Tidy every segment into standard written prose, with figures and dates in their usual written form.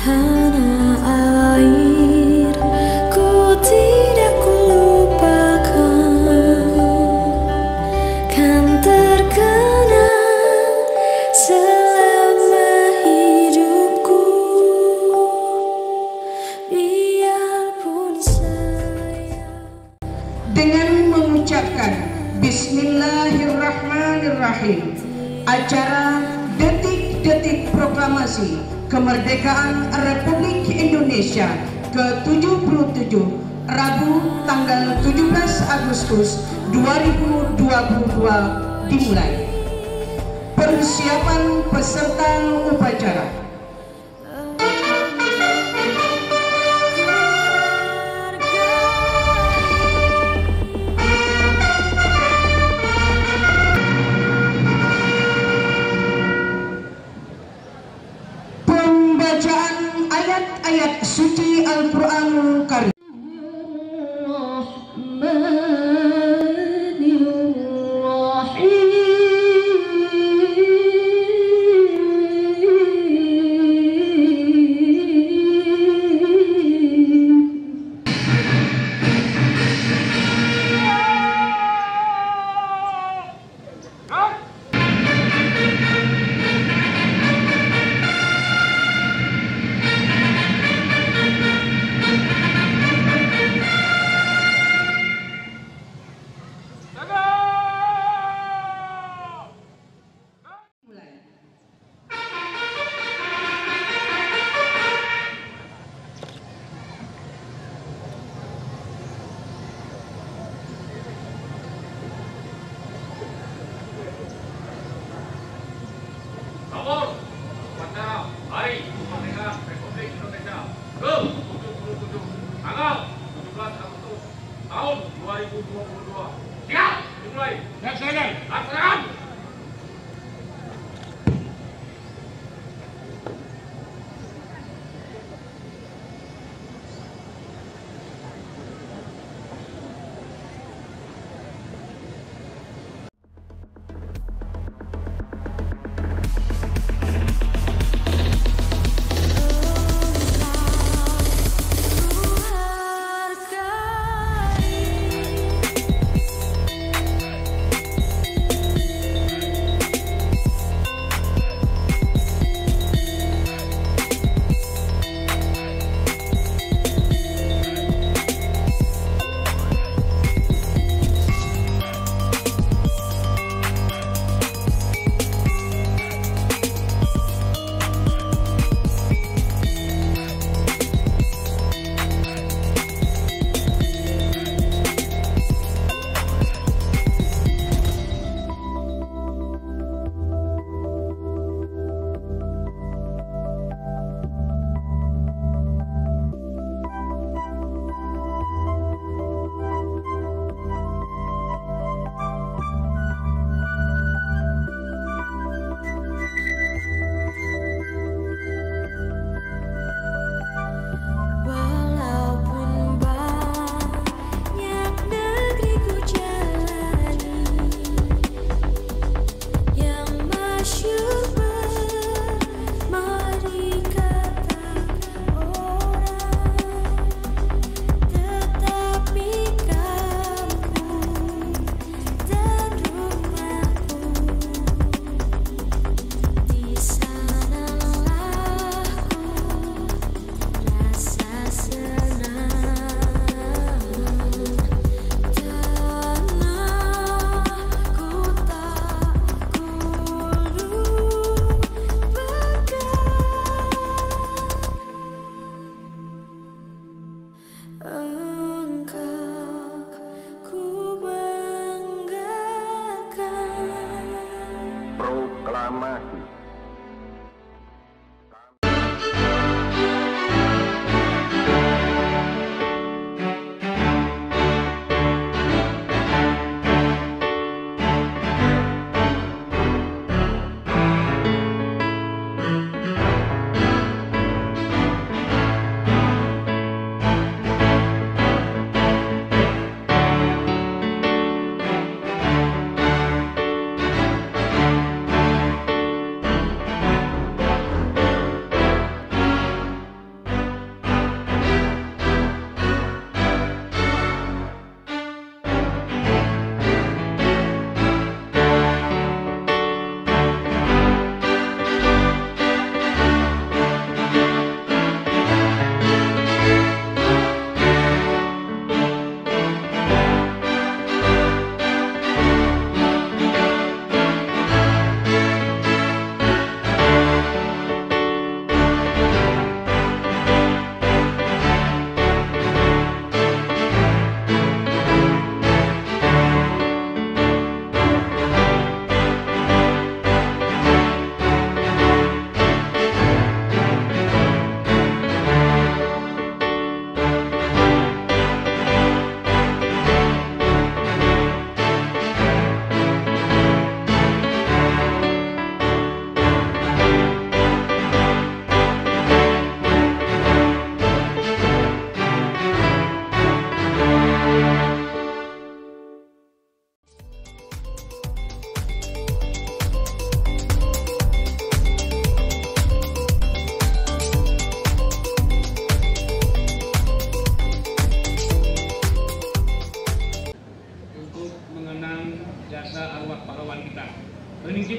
Tanah air ku tidak kulupakan, kan terkenang selama hidupku, biarpun saya. Dengan mengucapkan Bismillahirrahmanirrahim, acara Detik-Detik Proklamasi Kemerdekaan Republik Indonesia ke-77 Rabu tanggal 17 Agustus 2022 dimulai. Persiapan peserta upacara. Pembacaan ayat-ayat suci Al-Quranul Karim. Nomor upacara Hari Kemerdekaan Republik Indonesia ke-77 tanggal 17 Agustus tahun 2022. Siap, dimulai. Laksanakan. Proklamasi.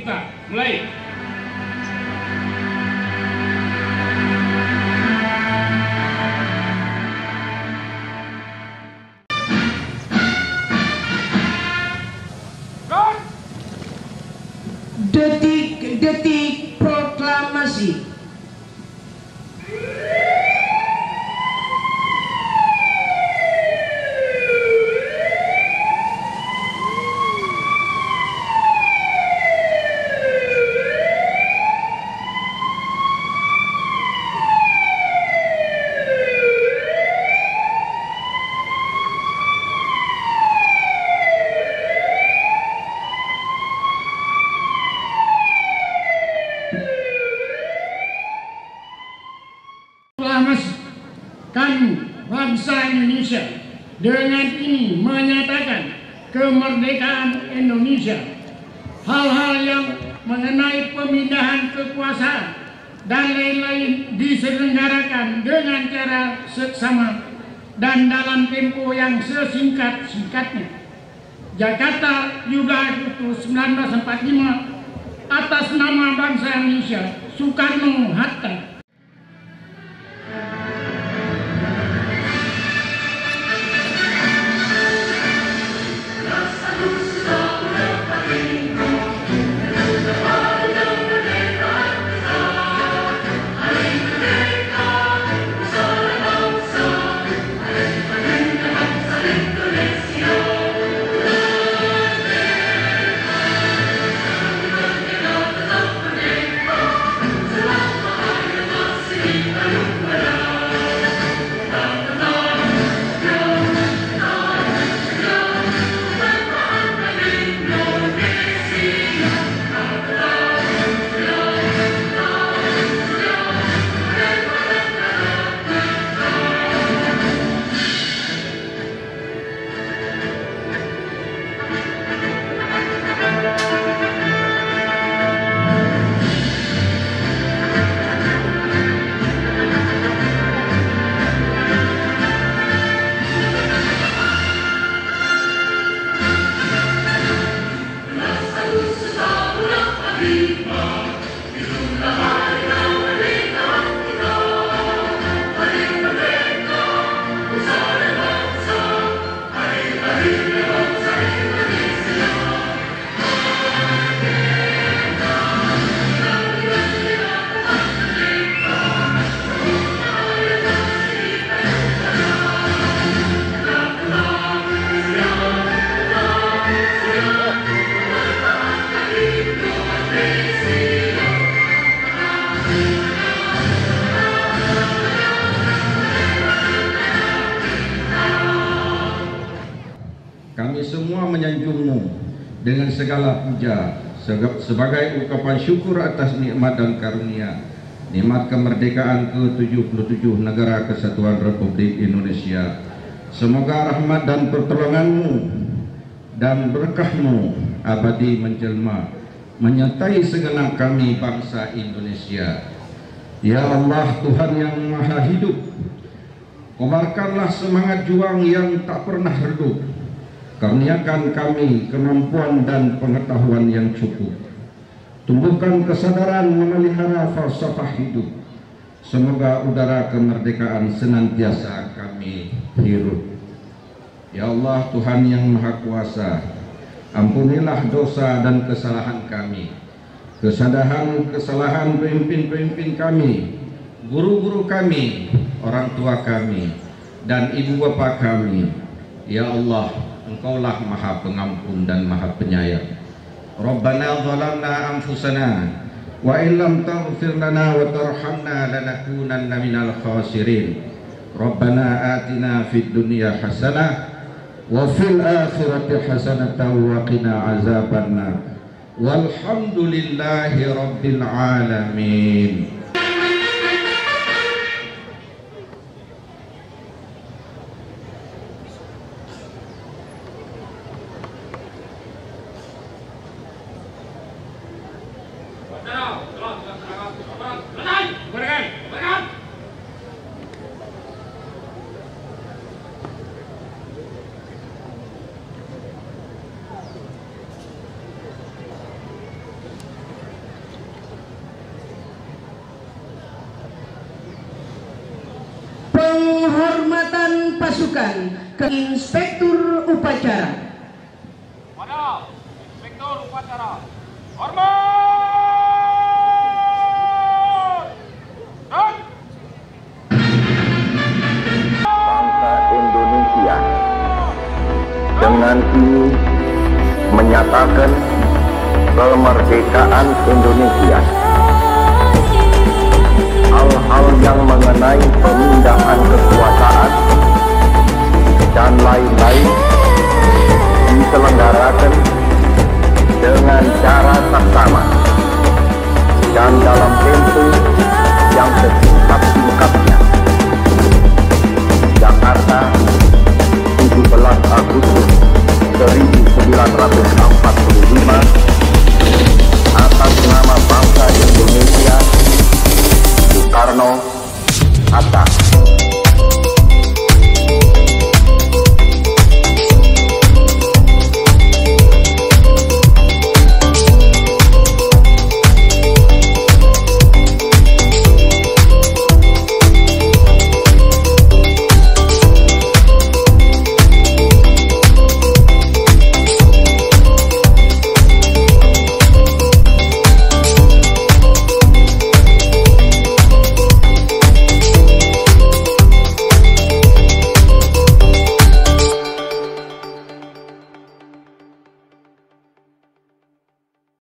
kita. Mulai. Detik-detik proklamasi. Kami, bangsa Indonesia, dengan ini menyatakan kemerdekaan Indonesia. Hal-hal yang mengenai pemindahan kekuasaan dan lain-lain diselenggarakan dengan cara seksama dan dalam tempo yang sesingkat-singkatnya. Jakarta juga Agustus 1945 atas nama bangsa Indonesia, Soekarno-Hatta. Kami semua menyanjungmu dengan segala puja sebagai ungkapan syukur atas nikmat dan karunia, nikmat kemerdekaan ke-77 Negara Kesatuan Republik Indonesia. Semoga rahmat dan pertolonganmu dan berkahmu abadi menjelma menyertai segenap kami bangsa Indonesia. Ya Allah, Tuhan yang Maha Hidup, kobarkanlah semangat juang yang tak pernah redup. Karuniakan kami kemampuan dan pengetahuan yang cukup. Tumbuhkan kesadaran memelihara falsafah hidup. Semoga udara kemerdekaan senantiasa kami hirup. Ya Allah, Tuhan yang Maha Kuasa, ampunilah dosa dan kesalahan kami, kesalahan pemimpin-pemimpin kami, guru-guru kami, orang tua kami, dan ibu bapa kami. Ya Allah, Engkaulah Maha Pengampun dan Maha Penyayang. Rabbana zalamna anfusana wa illam taghfir lana wa tarhamna lanakunanna minal khasirin. Rabbana atina fid dunya hasanah wa fil akhirati hasanatan wa qina azabannar. Walhamdulillahi rabbil alamin. pasukan ke Inspektur Upacara. Pada Inspektur Upacara. Hormat. Dan bangsa Indonesia dengan ini menyatakan kemerdekaan Indonesia. Hal-hal yang mengenai pemindahan kekuasaan dan lain-lain diselenggarakan dengan cara saksama dan dalam tempo yang sesingkat-singkatnya. Jakarta, 17 Agustus 1945, atas nama bangsa Indonesia, Soekarno, Hatta.